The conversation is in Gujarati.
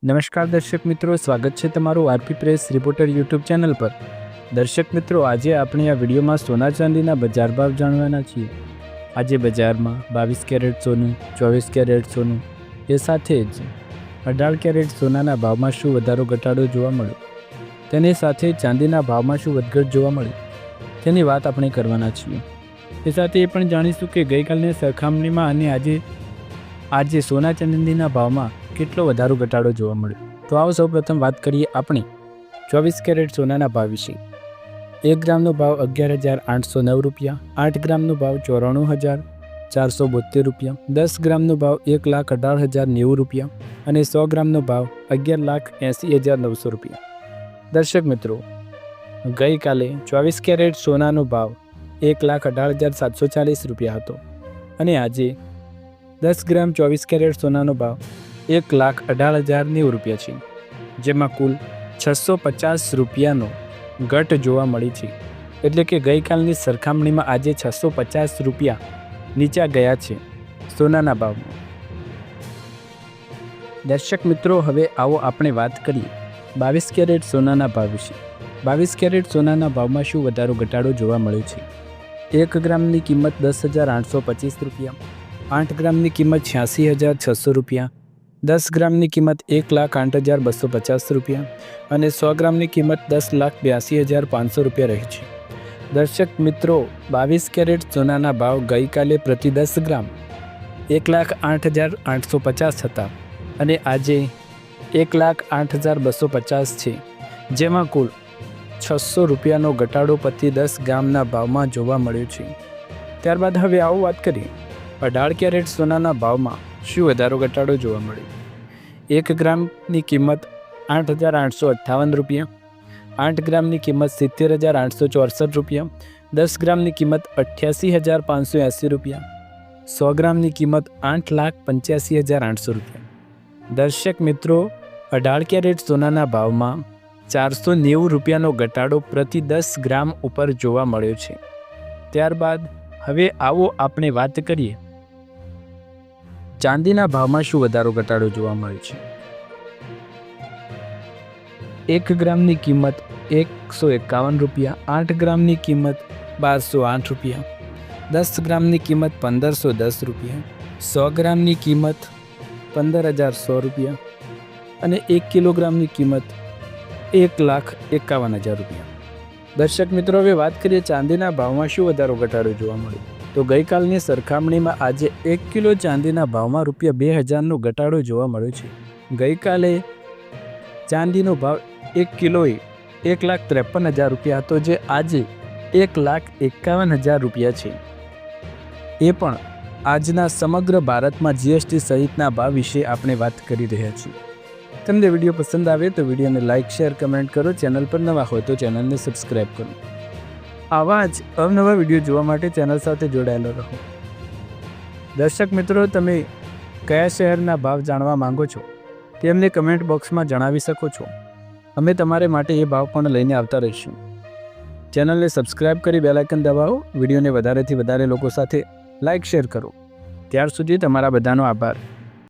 નમસ્કાર દર્શક મિત્રો, સ્વાગત છે તમારું RP press reporter YouTube channel પર। દર્શક મિત્રો, આજે આપણે આ વિડીયોમાં સોના ચાંદીના બજાર ભાવ જાણવાના છીએ। આજે બજારમાં 22 કેરેટ સોનું, 24 કેરેટ સોનું એ સાથે જ 18 કેરેટ સોનાના ભાવમાં શું વધારો ઘટાડો જોવા મળ્યો, તેની સાથે ચાંદીના ભાવમાં શું વધઘટ જોવા મળી, તેની વાત આપણે કરવાના છીએ। એ સાથે એ પણ જાણીશું કે ગઈકાલની સરખામણીમાં અને આજે સોના ચાંદીના ભાવમાં કેટલો વધારો ઘટાડો જોવા મળ્યો। તો આવો સૌપ્રથમ વાત કરીએ આપણે 24 કેરેટ સોનાના ભાવ વિશે। 1 ગ્રામનો ભાવ 11,809 રૂપિયા, 8 ગ્રામનો ભાવ 94,472 રૂપિયા, 10 ગ્રામનો ભાવ 1,18,090 રૂપિયા અને 100 ગ્રામનો ભાવ 11,80,900 રૂપિયા। દર્શક મિત્રો, ગઈકાલે 24 કેરેટ સોનાનો ભાવ 1,18,740 રૂપિયા હતો અને આજે 10 ગ્રામ 24 કેરેટ સોનાનો ભાવ 1,18,090 રૂપિયા છે, જેમાં કુલ 650 રૂપિયાનો ઘટ જોવા મળી છે। એટલે કે ગઈકાલની સરખામણીમાં આજે 650 રૂપિયા નીચા ગયા છે સોનાના ભાવમાં। દર્શક મિત્રો, હવે આવો આપણે વાત કરીએ 22 કેરેટ સોનાના ભાવ વિશે। 22 કેરેટ સોનાના ભાવમાં શું વધારો ઘટાડો જોવા મળ્યો છે। 1 ગ્રામની કિંમત 10,825 રૂપિયા, 8 ગ્રામની કિંમત 86,600 રૂપિયા, 10 ગ્રામની કિંમત 1,08,250 રૂપિયા અને 100 ગ્રામની કિંમત 10,82,500 રૂપિયા રહી છે। દર્શક મિત્રો, 22 કેરેટ સોનાના ભાવ ગઈકાલે પ્રતિ 10 ગ્રામ 1,08,850 હતા અને આજે 1,08,250 છે, જેમાં કુલ 600 રૂપિયાનો ઘટાડો પ્રતિ 10 ગ્રામના ભાવમાં જોવા મળ્યો છે। ત્યારબાદ હવે આવો વાત કરીએ 18 કેરેટ સોનાના ભાવમાં શું વધારો ઘટાડો જોવા મળ્યો। 1 ગ્રામની કિંમત 8,858 રૂપિયા, 8 ગ્રામની કિંમત 70,864 રૂપિયા, 10 ગ્રામની કિંમત 88,580 રૂપિયા, 100 ગ્રામની કિંમત 8,85,800 રૂપિયા। દર્શક મિત્રો, 18 કેરેટ સોનાના ભાવમાં 490 રૂપિયાનો ઘટાડો પ્રતિ 10 ગ્રામ ઉપર જોવા મળ્યો છે। ત્યારબાદ હવે આવો આપણે વાત કરીએ ચાંદીના ભાવમાં શું વધારો ઘટાડો જોવા મળ્યો છે। 1 ગ્રામની કિંમત 151 રૂપિયા, 8 ગ્રામની કિંમત 1,208 રૂપિયા, 10 ગ્રામની કિંમત 1,510 રૂપિયા, 100 ગ્રામની કિંમત 15,100 રૂપિયા અને 1 કિલોગ્રામની કિંમત 1,51,000 રૂપિયા। દર્શક મિત્રો, હવે વાત કરીએ ચાંદીના ભાવમાં શું વધારો ઘટાડો જોવા મળ્યો। તો ગઈકાલની સરખામણીમાં આજે 1 કિલો ચાંદીના ભાવમાં રૂપિયા 2,000નો ઘટાડો જોવા મળ્યો છે। ગઈકાલે ચાંદીનો ભાવ 1 કિલોએ 1,53,000 રૂપિયા હતો, જે આજે 1,51,000 રૂપિયા છે। એ પણ આજના સમગ્ર ભારતમાં જીએસટી સહિતના ભાવ વિશે આપણે વાત કરી રહ્યા છીએ। તમને વિડીયો પસંદ આવે તો વિડીયોને લાઇક, શેર, કમેન્ટ કરો। ચેનલ પર નવા હોય તો ચેનલને સબસ્ક્રાઈબ કરો। આવા જ અવનવા વિડીયો જોવા માટે ચેનલ સાથે જોડાયેલો રહો। દર્શક મિત્રો, તમે કયા શહેરના ભાવ જાણવા માંગો છો તે અમને કમેન્ટ બોક્સમાં જણાવી શકો છો। અમે તમારે માટે એ ભાવ પણ લઈને આવતા રહીશું। ચેનલને સબસ્ક્રાઈબ કરી બેલ આઇકન દબાવો। વિડીયોને વધારેથી વધારે લોકો સાથે લાઇક, શેર કરો। ત્યાર સુધી તમારા બધાનો આભાર।